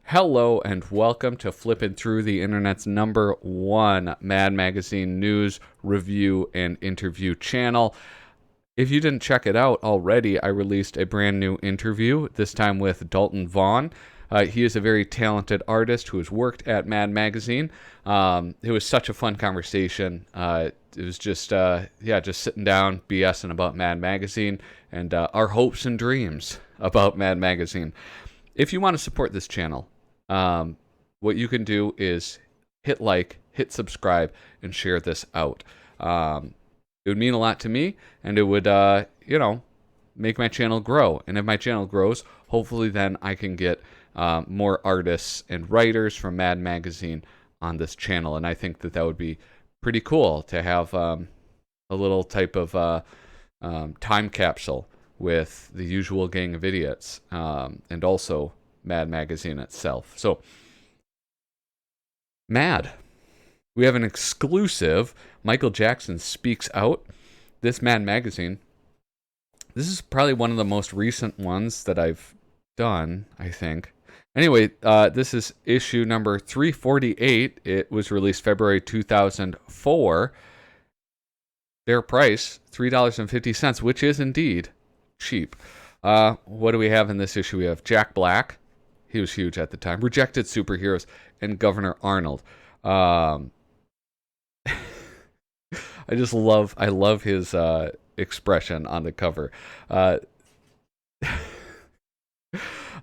Hello and welcome to Flippin Through, the internet's #1 Mad Magazine news, review, and interview channel. If you didn't check it out already, I released a brand new interview, this time with Dalton Vaughn. He is a very talented artist who has worked at Mad Magazine. It was such a fun conversation. It was just sitting down, BSing about Mad Magazine and our hopes and dreams about Mad Magazine. If you want to support this channel, what you can do is hit like, hit subscribe, and share this out. It would mean a lot to me, and it would, make my channel grow. And if my channel grows, hopefully then I can get more artists and writers from Mad Magazine on this channel. And I think that would be pretty cool to have a little type of time capsule with the usual gang of idiots, and also Mad Magazine itself. So, Mad. We have an exclusive. Michael Jackson speaks out. This Mad Magazine. This is probably one of the most recent ones that I've done, I think. Anyway, this is issue number 348. It was released February 2004. Their price, $3.50, which is indeed cheap. What do we have in this issue? We have Jack Black. He was huge at the time. Rejected Superheroes and Governor Arnold. I love his expression on the cover.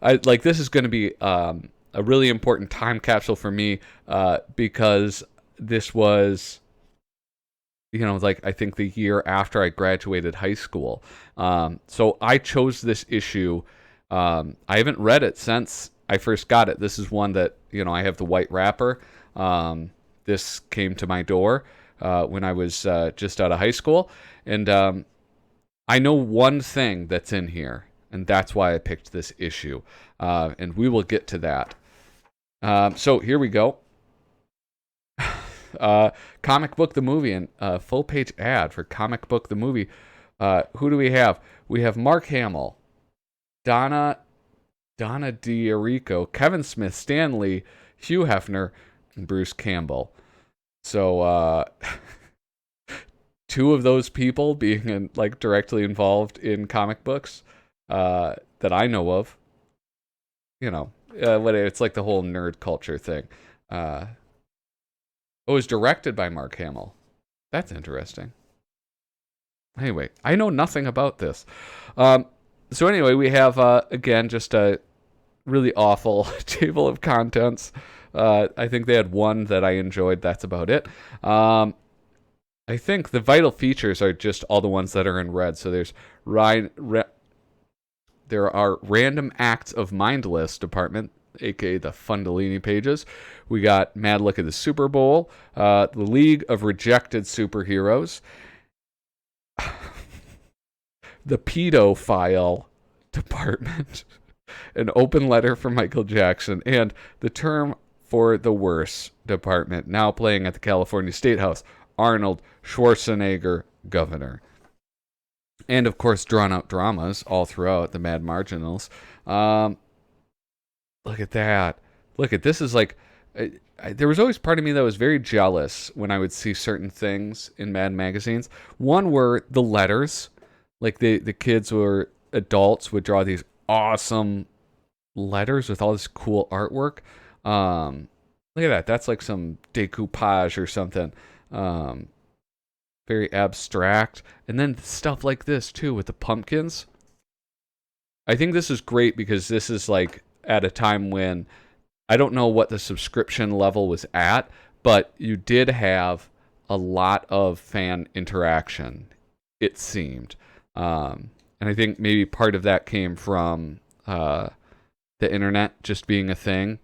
This is going to be a really important time capsule for me because this was, I think the year after I graduated high school. So I chose this issue. I haven't read it since I first got it. This is one that, I have the white wrapper. This came to my door when I was just out of high school. And I know one thing that's in here, and that's why I picked this issue. And we will get to that. So here we go. Comic Book the Movie, and full page ad for Comic Book the Movie. Who do we have? We have Mark Hamill, Donna D'Erico, Kevin Smith, Stan Lee, Hugh Hefner, and Bruce Campbell. So two of those people being directly involved in comic books that I know of. It's like the whole nerd culture thing. It was directed by Mark Hamill. That's interesting. Anyway, I know nothing about this. So anyway, we have, again, just a really awful table of contents. I think they had one that I enjoyed. That's about it. I think the vital features are just all the ones that are in red. So there's there are Random Acts of Mindless Department, aka the Fundellini pages. We got Mad Look at the Super Bowl, the League of Rejected Superheroes, the Pedophile Department, an open letter from Michael Jackson, and the Term for the Worse Department, now playing at the California State House, Arnold Schwarzenegger, Governor. And, of course, drawn-out dramas all throughout the Mad Marginals. Look at that. This is there was always part of me that was very jealous when I would see certain things in Mad magazines. One were the letters. The kids or adults would draw these awesome letters with all this cool artwork. Look at that. That's like some decoupage or something. Very abstract. And then stuff like this, too, with the pumpkins. I think this is great because this is at a time when I don't know what the subscription level was at, but you did have a lot of fan interaction, it seemed. And I think maybe part of that came from the internet just being a thing.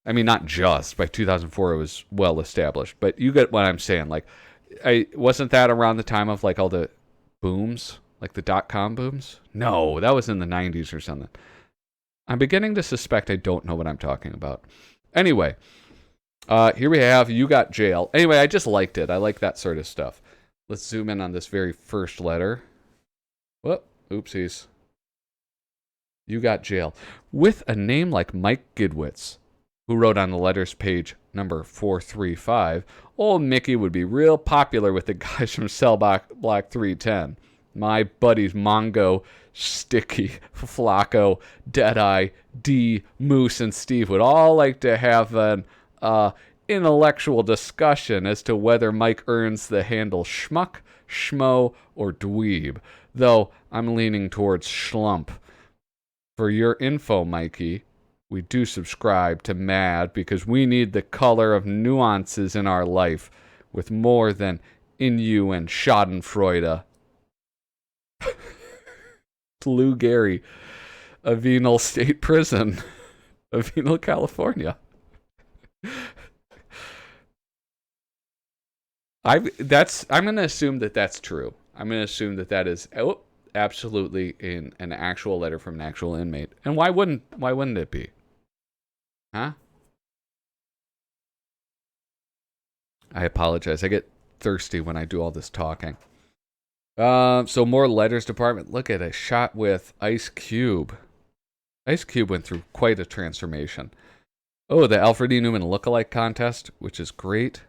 I mean, not just. By 2004, it was well established. But you get what I'm saying. Wasn't that around the time of all the booms? The .com booms? No, that was in the 90s or something. I'm beginning to suspect I don't know what I'm talking about. Anyway, here we have You Got Jail. Anyway, I just liked it. I like that sort of stuff. Let's zoom in on this very first letter. Whoop, oopsies. You got jail. With a name like Mike Gidwitz, who wrote on the letters page number 435, old Mickey would be real popular with the guys from Cell Block 310. My buddies Mongo, Sticky, Flacco, Deadeye, D, Moose, and Steve would all like to have an intellectual discussion as to whether Mike earns the handle schmuck, schmo, or dweeb, though I'm leaning towards schlump. For your info, Mikey, we do subscribe to MAD because we need the color of nuances in our life with more than Inu and Schadenfreude. Lou Gehry, Avenal State Prison, Avenal, California. I'm going to assume that that's true. I'm going to assume that that is absolutely an actual letter from an actual inmate. And why wouldn't it be? Huh? I apologize. I get thirsty when I do all this talking. So more letters department. Look at a shot with Ice Cube. Ice Cube went through quite a transformation. Oh, the Alfred E. Newman lookalike contest, which is great.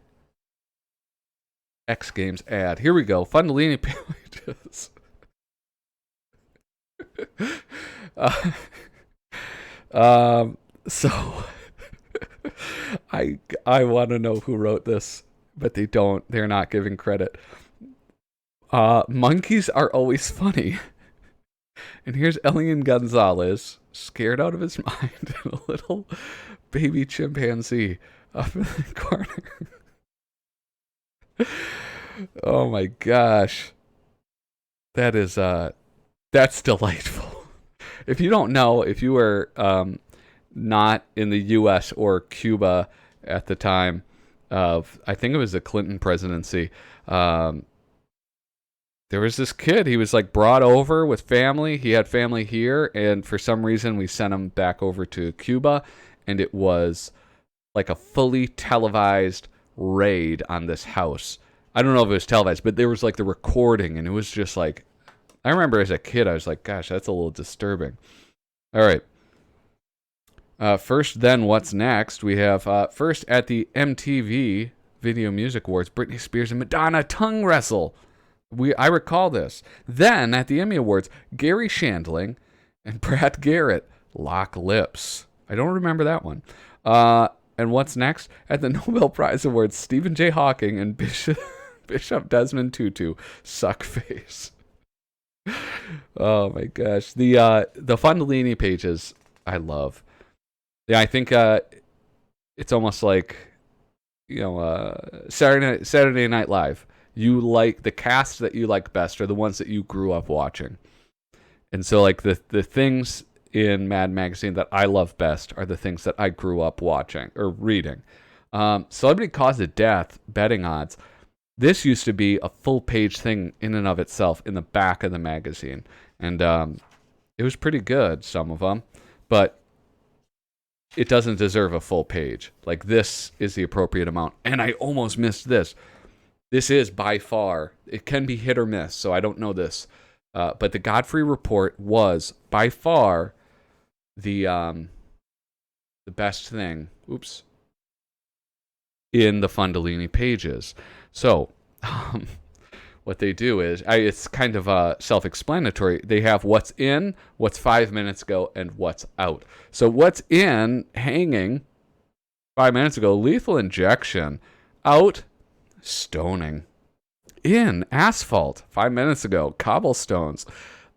X Games ad. Here we go. Fundalini pages. So I want to know who wrote this, but they don't. They're not giving credit. Monkeys are always funny. And here's Elian Gonzalez, scared out of his mind, and a little baby chimpanzee up in the corner. Oh my gosh. That's delightful. If you don't know, if you were not in the U.S. or Cuba at the time of, I think it was the Clinton presidency, there was this kid. He was like brought over with family. He had family here, and for some reason we sent him back over to Cuba, and it was like a fully televised raid on this house. I don't know if it was televised, but there was like the recording, and it was just like, I remember as a kid, I was like, gosh, that's a little disturbing. All right. First, then, what's next? We have first at the MTV Video Music Awards, Britney Spears and Madonna tongue wrestle. I recall this. Then, at the Emmy Awards, Gary Shandling and Brad Garrett lock lips. I don't remember that one. And what's next? At the Nobel Prize Awards, Stephen J. Hawking and Bishop Desmond Tutu suck face. Oh my gosh. The Fundalini pages I love. Yeah, I think it's almost like, Saturday Night Live. You like the cast that you like best are the ones that you grew up watching. And so like the things in Mad Magazine that I love best are the things that I grew up watching or reading. Celebrity Cause of Death betting odds. This used to be a full page thing in and of itself in the back of the magazine. And it was pretty good, some of them. But it doesn't deserve a full page. Like, this is the appropriate amount. And I almost missed this. This is by far, it can be hit or miss, so I don't know this. But the Godfrey Report was by far the best thing. Oops. In the Fundalini pages. So, what they do is, it's kind of self-explanatory. They have what's in, what's 5 minutes ago, and what's out. So what's in, hanging, 5 minutes ago, lethal injection. Out, stoning. In, asphalt, 5 minutes ago, cobblestones.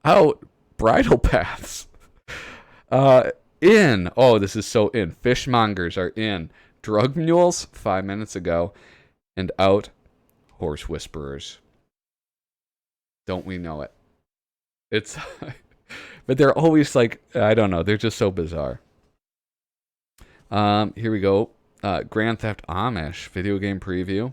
Out, bridle paths. In, oh, this is so in. Fishmongers are in. Drug mules, 5 minutes ago. And out, horse whisperers. Don't we know it? It's, but they're always like, I don't know, they're just so bizarre. Here we go. Grand Theft Amish video game preview.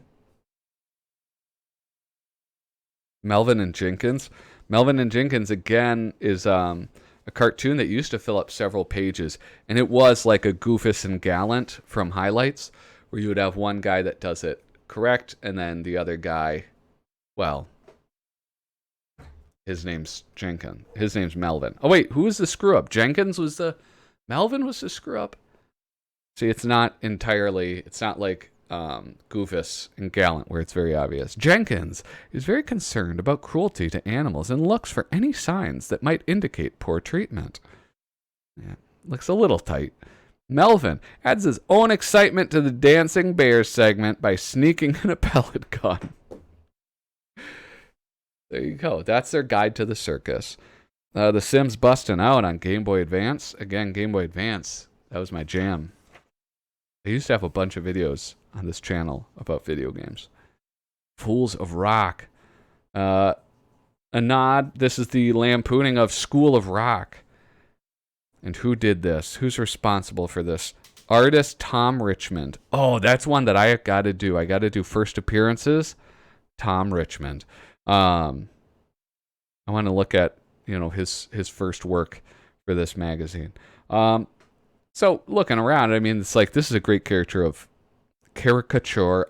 Melvin and Jenkins. Melvin and Jenkins, again, is a cartoon that used to fill up several pages. And it was like a Goofus and Gallant from Highlights, where you would have one guy that does it correct, and then the other guy, well, his name's Jenkins. His name's Melvin. Oh wait, who was the screw up? Melvin was the screw up. See, it's not like Goofus and Gallant, where it's very obvious. Jenkins is very concerned about cruelty to animals and looks for any signs that might indicate poor treatment. Yeah, looks a little tight. Melvin adds his own excitement to the Dancing Bears segment by sneaking in a pellet gun. There you go. That's their guide to the circus. The Sims busting out on Game Boy Advance. Again, Game Boy Advance. That was my jam. I used to have a bunch of videos on this channel about video games. Fools of Rock. A nod. This is the lampooning of School of Rock. And who did this? Who's responsible for this? Artist Tom Richmond. Oh, that's one that I got to do. I got to do first appearances. Tom Richmond. I want to look at, his first work for this magazine. So looking around, I mean, it's like this is a great caricature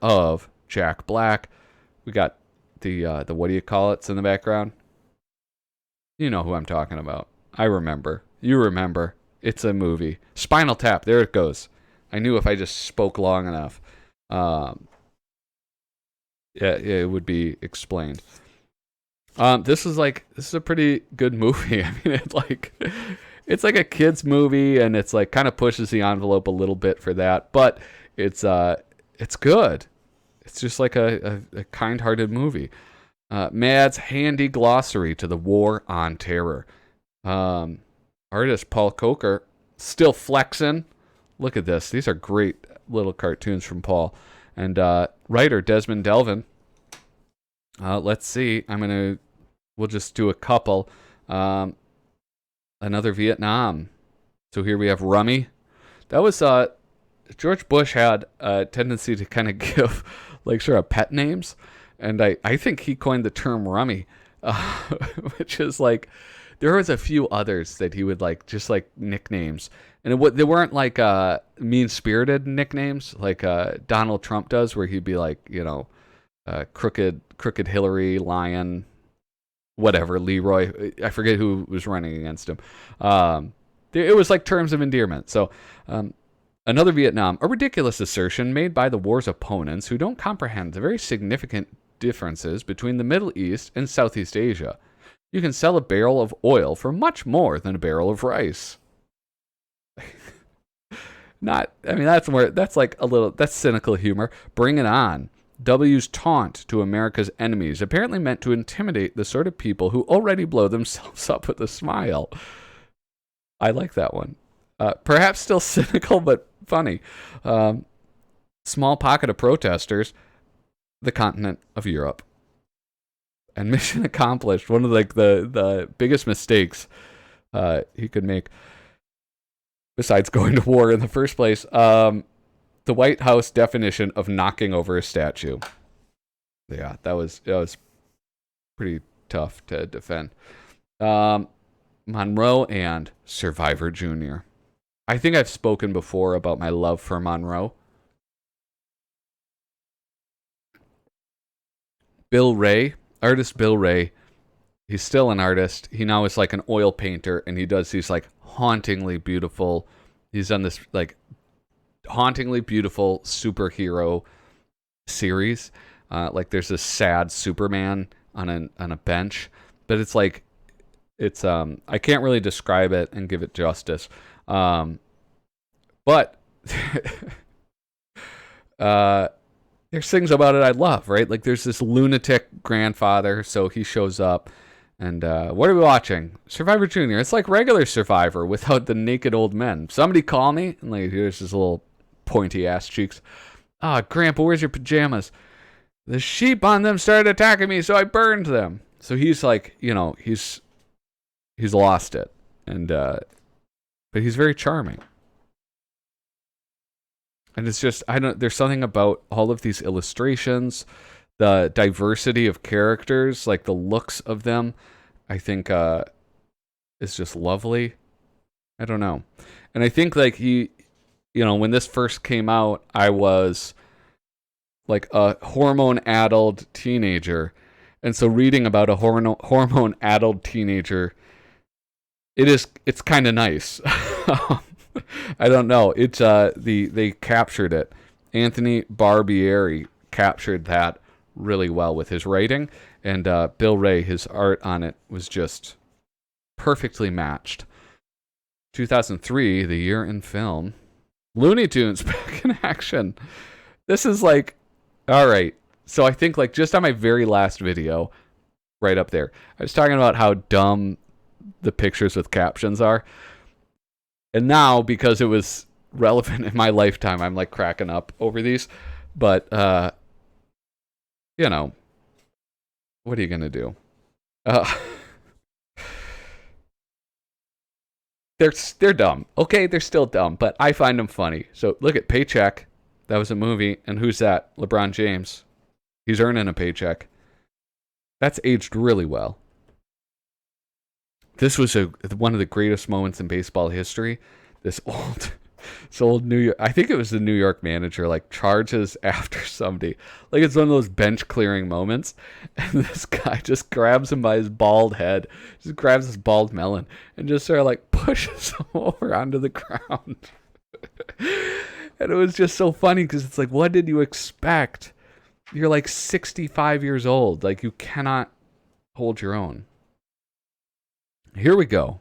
of Jack Black. We got the what do you call it's in the background? You know who I'm talking about. I remember. You remember. It's a movie. Spinal Tap. There it goes. I knew if I just spoke long enough, it would be explained. This is a pretty good movie. I mean, it's like a kid's movie, and it's like kind of pushes the envelope a little bit for that, but it's good. It's just like a kind-hearted movie. Mad's handy glossary to the War on Terror. Artist Paul Coker still flexing. Look at this. These are great little cartoons from Paul. And writer Desmond Delvin. Let's see. We'll just do a couple. Another Vietnam. So here we have Rummy. That was George Bush had a tendency to kind of give pet names, and I think he coined the term Rummy, which is like there was a few others that he would just nicknames, and they weren't mean-spirited nicknames like Donald Trump does, where he'd be crooked Hillary, Lion, whatever, Leroy. I forget who was running against him. It was like terms of endearment. So another Vietnam, a ridiculous assertion made by the war's opponents who don't comprehend the very significant differences between the Middle East and Southeast Asia. You can sell a barrel of oil for much more than a barrel of rice. That's cynical humor. Bring it on. W's taunt to America's enemies apparently meant to intimidate the sort of people who already blow themselves up with a smile. I like that one. Perhaps still cynical, but funny. Small pocket of protesters, the continent of Europe. And mission accomplished. One of the biggest mistakes he could make, besides going to war in the first place. The White House definition of knocking over a statue. Yeah, that was pretty tough to defend. Monroe and Survivor Jr. I think I've spoken before about my love for Monroe. Bill Ray, artist Bill Ray. He's still an artist. He now is like an oil painter, and he does these hauntingly beautiful. He's done this hauntingly beautiful superhero series. There's this sad Superman on a bench, but it's I can't really describe it and give it justice. But there's things about it I love, right? There's this lunatic grandfather, so he shows up, and what are we watching? Survivor Jr. It's like regular Survivor without the naked old men. Somebody call me, and here's his little pointy ass cheeks. Grandpa, where's your pajamas? The sheep on them started attacking me, so I burned them. So he's he's lost it, and but he's very charming. And it's just there's something about all of these illustrations, the diversity of characters, the looks of them, I think is just lovely. I don't know. And I think he, when this first came out, I was a hormone-addled teenager, And so reading about a hormone-addled teenager, it's kind of nice. I don't know. It's they captured it. Anthony Barbieri captured that really well with his writing, and Bill Ray, his art on it was just perfectly matched. 2003, the year in film. Looney Tunes back in action. This is like, all right. So I think like just on my very last video, right up there, I was talking about how dumb the pictures with captions are. And now, because it was relevant in my lifetime, I'm like cracking up over these. But, you know, what are you going to do? They're dumb. Okay, they're still dumb, but I find them funny. So look at Paycheck. That was a movie. And who's that? LeBron James. He's earning a paycheck. That's aged really well. This was one of the greatest moments in baseball history. This old New York, I think it was the New York manager, like charges after somebody. Like it's one of those bench clearing moments. And this guy just grabs him by his bald head, just grabs his bald melon and just sort of like pushes him over onto the ground. And it was just so funny because it's like, what did you expect? You're like 65 years old. Like you cannot hold your own. Here we go.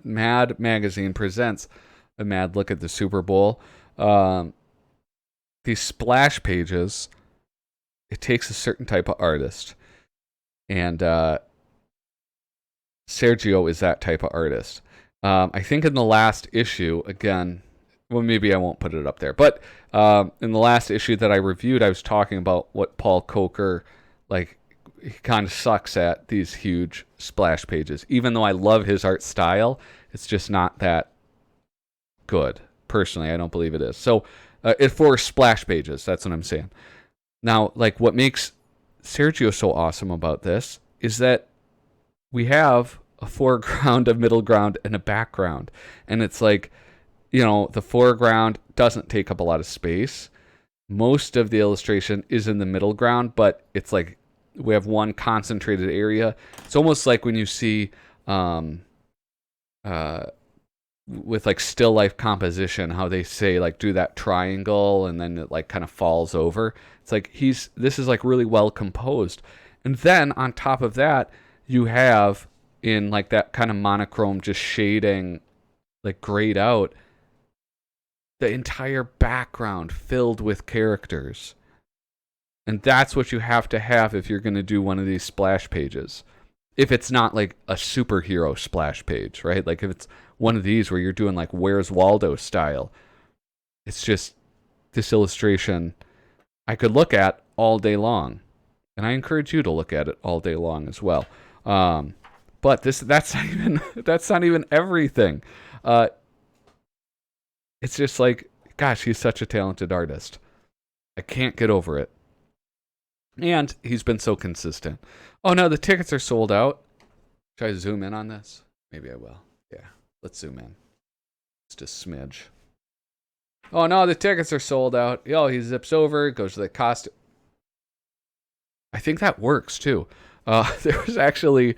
MAD Magazine presents a mad look at the Super Bowl. These splash pages, it takes a certain type of artist. And Sergio is that type of artist. I think in the last issue, again, well, maybe I won't put it up there. But in the last issue that I reviewed, I was talking about what Paul Coker, like, he kind of sucks at these huge splash pages. Even though I love his art style, it's just not that good. Personally, I don't believe it is. So, for splash pages, that's what I'm saying. Now, like, what makes Sergio so awesome about this is that we have a foreground, a middle ground, and a background. And it's like, you know, the foreground doesn't take up a lot of space. Most of the illustration is in the middle ground, but it's like we have one concentrated area. It's almost like when you see with like still life composition, how they say like do that triangle and then it like kind of falls over. It's like this is like really well composed. And then on top of that, you have in like that kind of monochrome just shading, like grayed out, the entire background filled with characters. And that's what you have to have if you're going to do one of these splash pages. If it's not like a superhero splash page, right? Like if it's one of these where you're doing like Where's Waldo style, it's just this illustration I could look at all day long. And I encourage you to look at it all day long as well. But that's not even everything. It's just like, gosh, he's such a talented artist. I can't get over it. And he's been so consistent. Oh no, the tickets are sold out. Should I zoom in on this? Maybe I will. Yeah, let's zoom in. Just a smidge. Oh no, the tickets are sold out. Yo, he zips over, goes to the costume. I think that works too. There was actually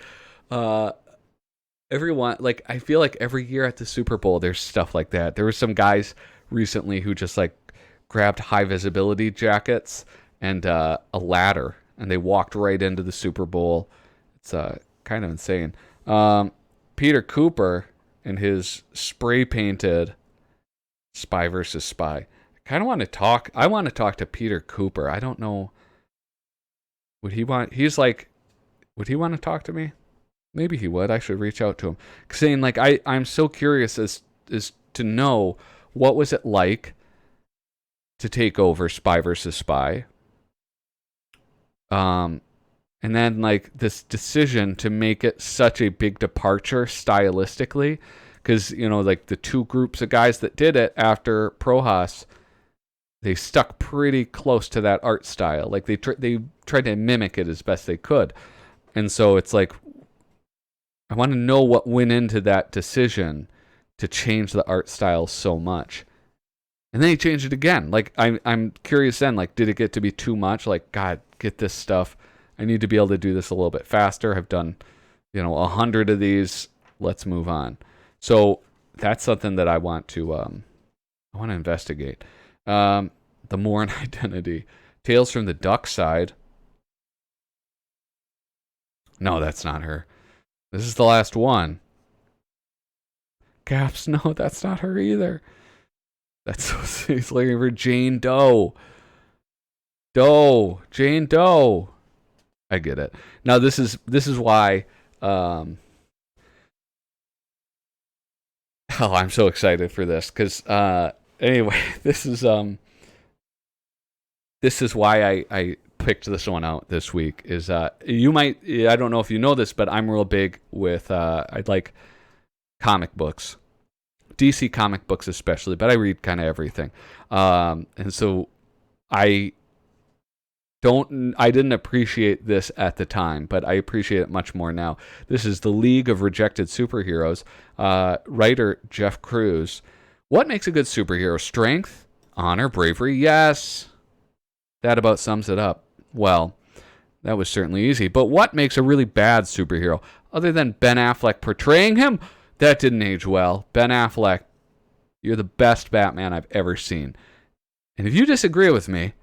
everyone, like, I feel like every year at the Super Bowl there's stuff like that. There were some guys recently who just like grabbed high visibility jackets and a ladder, and they walked right into the Super Bowl. It's kind of insane. Peter Cooper and his spray painted Spy versus Spy. I want to talk to Peter Cooper. I don't know. Would he want to talk to me? Maybe he would. I should reach out to him. Saying like, I'm so curious as to know what was it like to take over Spy versus Spy. And then like this decision to make it such a big departure stylistically, because you know, like the two groups of guys that did it after Prohaas, they stuck pretty close to that art style. Like they tried to mimic it as best they could, and so it's like, I want to know what went into that decision to change the art style so much. And then he changed it again. Like I'm curious then, like, did it get to be too much? Like, God, get this stuff I need to be able to do this a little bit faster. I've done, 100 of these. Let's move on. So that's something that I want to investigate. The Morn identity. Tales from the Duck Side. No, that's not her. This is the last one. Gaps, no, that's not her either. He's looking for Jane Doe. Jane Doe. I get it. Now this is why I'm so excited for this because anyway, this is why I picked this one out this week. Is you might, I don't know if you know this, but I'm real big with I like comic books, DC comic books especially, but I read kind of everything, and so I didn't appreciate this at the time, but I appreciate it much more now. This is The League of Rejected Superheroes. Writer Jeff Cruz. What makes a good superhero? Strength, honor, bravery? Yes. That about sums it up. Well, that was certainly easy. But what makes a really bad superhero? Other than Ben Affleck portraying him? That didn't age well. Ben Affleck, you're the best Batman I've ever seen. And if you disagree with me,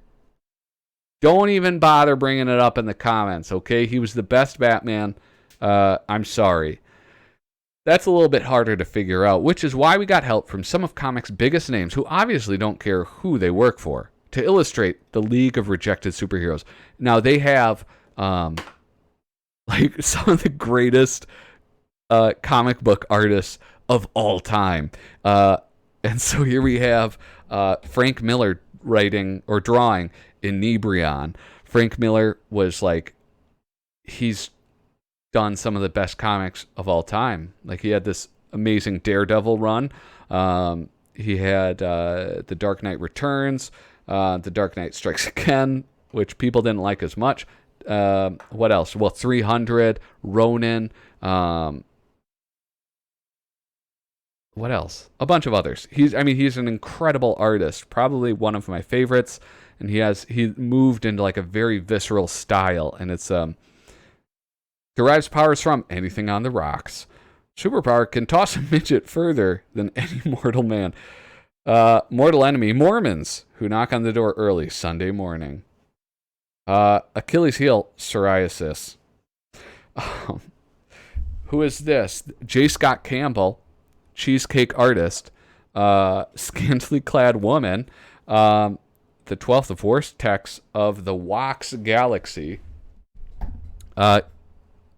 don't even bother bringing it up in the comments, okay? He was the best Batman. I'm sorry. That's a little bit harder to figure out, which is why we got help from some of comics' biggest names who obviously don't care who they work for to illustrate the League of Rejected Superheroes. Now, they have like some of the greatest comic book artists of all time. And so here we have Frank Miller writing or drawing Inebrion. Frank Miller was like, he's done some of the best comics of all time. Like he had this amazing Daredevil run. He had The Dark Knight Returns, The Dark Knight Strikes Again, which people didn't like as much. What else? Well, 300, Ronin. What else? A bunch of others. He's an incredible artist, probably one of my favorites. And he moved into like a very visceral style, and it's derives powers from anything on the rocks. Superpower can toss a midget further than any mortal man. Mortal enemy, Mormons, who knock on the door early Sunday morning. Achilles heel, psoriasis. Who is this? J. Scott Campbell, cheesecake artist, scantily clad woman, the 12th of vortex of the Wax Galaxy,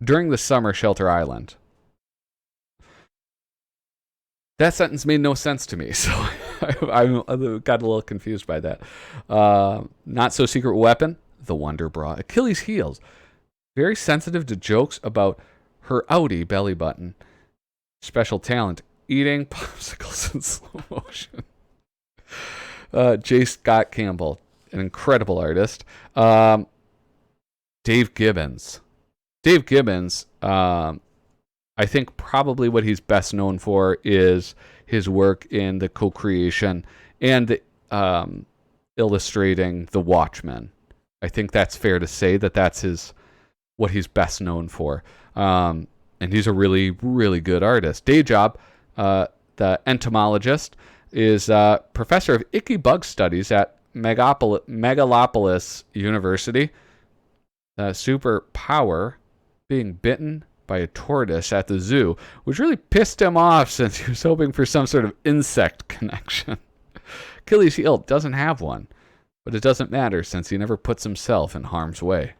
during the summer, Shelter Island. That sentence made no sense to me, so I got a little confused by that. Not so secret weapon, the Wonder Bra. Achilles heels, very sensitive to jokes about her outie belly button. Special talent, eating popsicles in slow motion. J. Scott Campbell, an incredible artist. Dave Gibbons. I think probably what he's best known for is his work in the co-creation and illustrating The Watchmen. I think that's fair to say that's what he's best known for. And he's a really, really good artist. Day job, the entomologist, is professor of icky bug studies at Megalopolis University. Superpower, being bitten by a tortoise at the zoo, which really pissed him off since he was hoping for some sort of insect connection. Achilles heel doesn't have one, but it doesn't matter since he never puts himself in harm's way.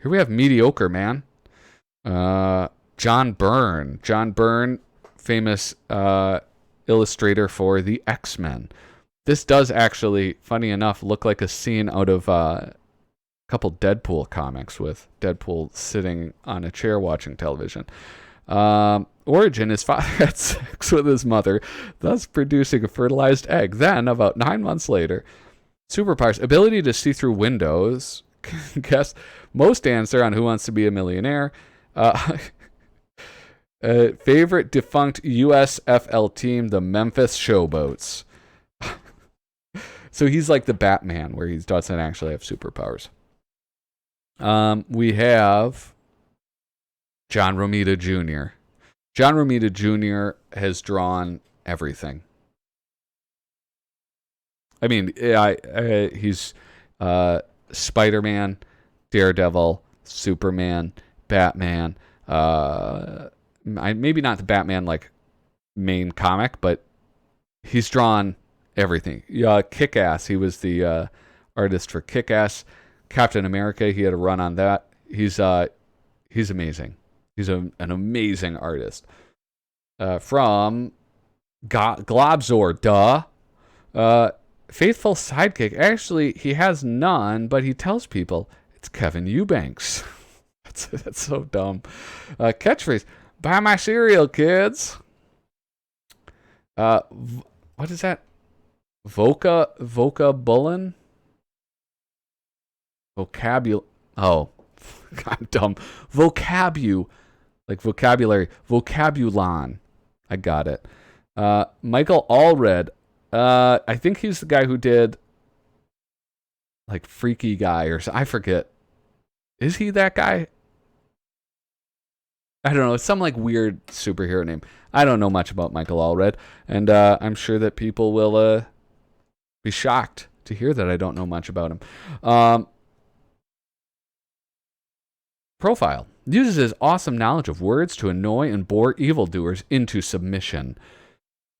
Here we have mediocre man. John Byrne, famous illustrator for the X-Men. This does actually, funny enough, look like a scene out of a couple Deadpool comics with Deadpool sitting on a chair watching television. Origin, his father had sex with his mother, thus producing a fertilized egg. Then, about 9 months later, superpowers, ability to see through windows. Guess most answer on Who Wants to Be a Millionaire. Favorite defunct USFL team, the Memphis Showboats. So he's like the Batman, where he doesn't actually have superpowers. We have John Romita Jr. John Romita Jr. has drawn everything. I mean, he's Spider-Man, Daredevil, Superman, Batman. Maybe not the Batman like main comic, but he's drawn everything. Kick-Ass. He was the artist for Kick-Ass. Captain America. He had a run on that. He's amazing. He's an amazing artist. From Globzor, faithful sidekick. Actually, he has none, but he tells people it's Kevin Eubanks. that's so dumb. Catchphrase: "Buy my cereal, kids." What is that? Vocabulin? Oh, I'm dumb. Like vocabulary. Vocabulon. I got it. Michael Allred. I think he's the guy who did like Freaky Guy or I forget. Is he that guy? I don't know. It's some like weird superhero name. I don't know much about Michael Allred, and I'm sure that people will be shocked to hear that I don't know much about him. Profile: uses his awesome knowledge of words to annoy and bore evildoers into submission.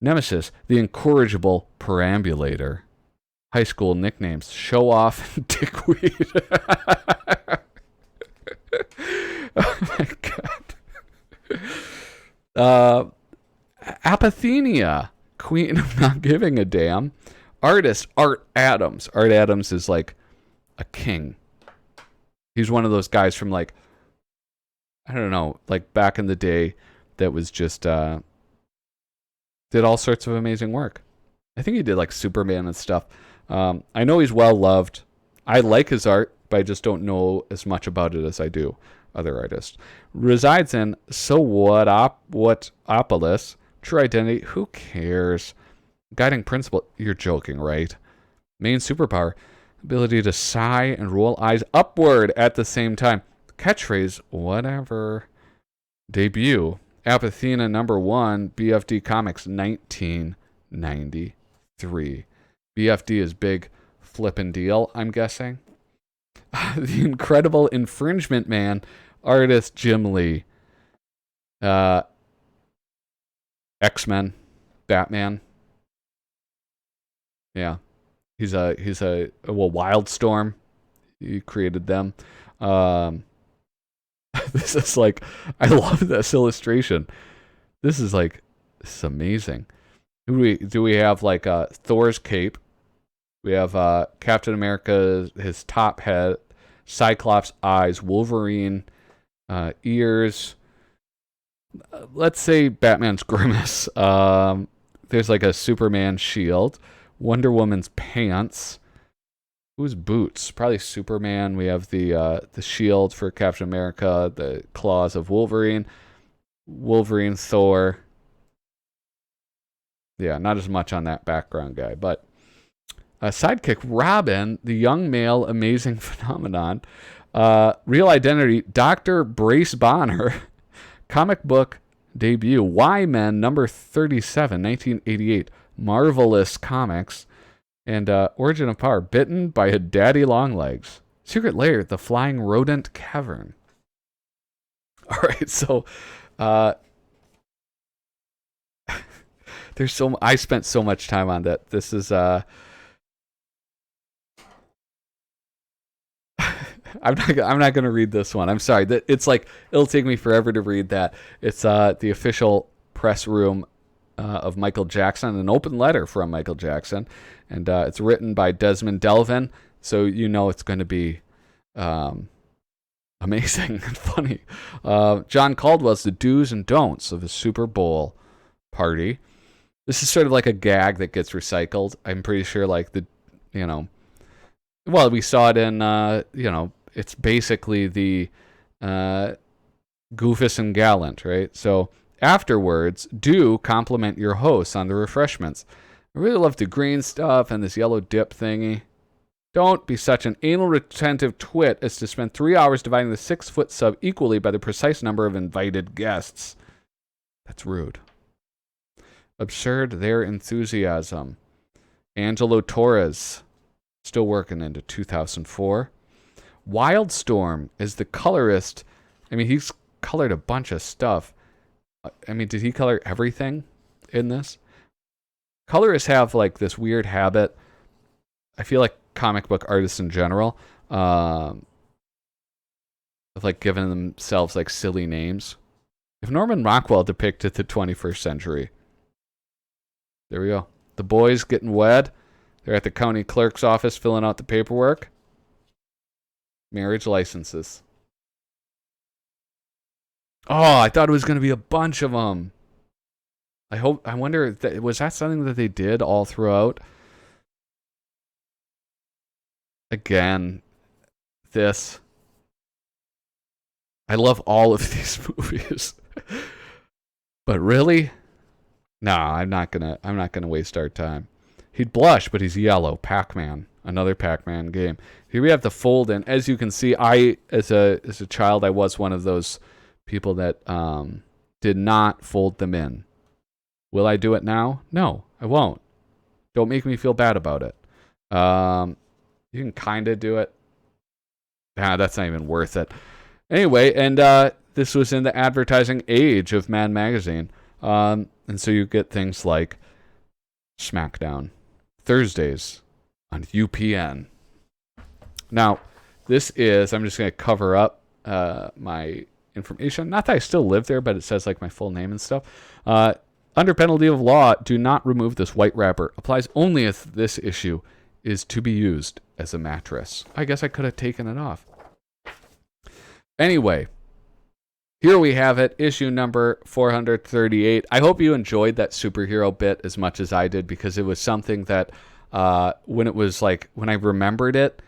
Nemesis: the incorrigible perambulator. High school nicknames: Show Off and Dickweed. Oh my god. Apathenia, Queen of Not Giving a Damn. Artist: Art Adams. Art Adams is like a king. He's one of those guys from like, I don't know, like back in the day that was just did all sorts of amazing work. I think he did like Superman and stuff. I know he's well loved. I like his art, but I just don't know as much about it as I do other artists. Resides in So Whatopolis. True identity: who cares? Guiding principle: you're joking, right? Main superpower: ability to sigh and roll eyes upward at the same time. Catchphrase: whatever. Debut: Apathena #1, BFD Comics, 1993. BFD is big flippin' deal, I'm guessing. The Incredible Infringement Man. Artist: Jim Lee. X-Men, Batman. Yeah, he's a Wildstorm. He created them. This is like, I love this illustration. This is amazing. Do we have like Thor's cape? We have Captain America, his top head, Cyclops eyes, Wolverine ears. Let's say Batman's grimace. There's like a Superman shield, Wonder Woman's pants. Who's boots? Probably Superman. We have the shield for Captain America, the claws of Wolverine, Thor. Yeah, not as much on that background guy, but sidekick Robin, the young male amazing phenomenon. Real identity: Dr. Brace Bonner. Comic book debut: Y-Men #37, 1988. Marvelous Comics. And origin of power: bitten by a daddy longlegs. Secret lair: the flying rodent cavern. All right, so I spent so much time on that. This is I'm not going to read this one. I'm sorry. It's like, it'll take me forever to read that. It's the official press room of Michael Jackson, an open letter from Michael Jackson, and it's written by Desmond Delvin, so you know it's going to be amazing and funny. John Caldwell's the do's and don'ts of a Super Bowl party. This is sort of like a gag that gets recycled. I'm pretty sure, like well, we saw it in it's basically the Goofus and Gallant, right? So afterwards, do compliment your hosts on the refreshments. I really love the green stuff and this yellow dip thingy. Don't be such an anal retentive twit as to spend 3 hours dividing the 6-foot sub equally by the precise number of invited guests. That's rude. Absurd their enthusiasm. Angelo Torres, still working into 2004. Wildstorm is the colorist. I mean, he's colored a bunch of stuff. I mean, did he color everything in this? Colorists have like this weird habit. I feel like comic book artists in general, of like giving themselves like silly names. If Norman Rockwell depicted the 21st century, there we go. The boys getting wed. They're at the county clerk's office filling out the paperwork. Marriage licenses. Oh, I thought it was going to be a bunch of them. I wonder, was that something that they did all throughout? Again, this. I love all of these movies. But really? No, I'm not gonna waste our time. He'd blush, but he's yellow. Pac-Man. Another Pac-Man game. Here we have the fold in. As you can see, as a child, I was one of those people that did not fold them in. Will I do it now? No, I won't. Don't make me feel bad about it. You can kind of do it. Nah, that's not even worth it. Anyway, and this was in the advertising age of Mad Magazine. And so you get things like SmackDown, Thursdays on UPN. Now, this is, I'm just going to cover up my information. Not that I still live there, but it says like my full name and stuff. Under penalty of law, do not remove this white wrapper. Applies only if this issue is to be used as a mattress. I guess I could have taken it off. Anyway, here we have it, issue number 438. I hope you enjoyed that superhero bit as much as I did, because it was something that when I remembered it,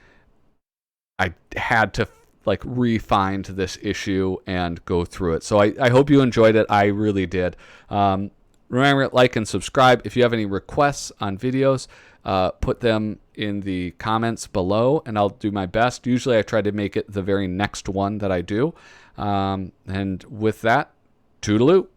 I had to like re-find this issue and go through it. So I hope you enjoyed it. I really did. Remember, like and subscribe. If you have any requests on videos, put them in the comments below, and I'll do my best. Usually I try to make it the very next one that I do. And with that, toodaloo.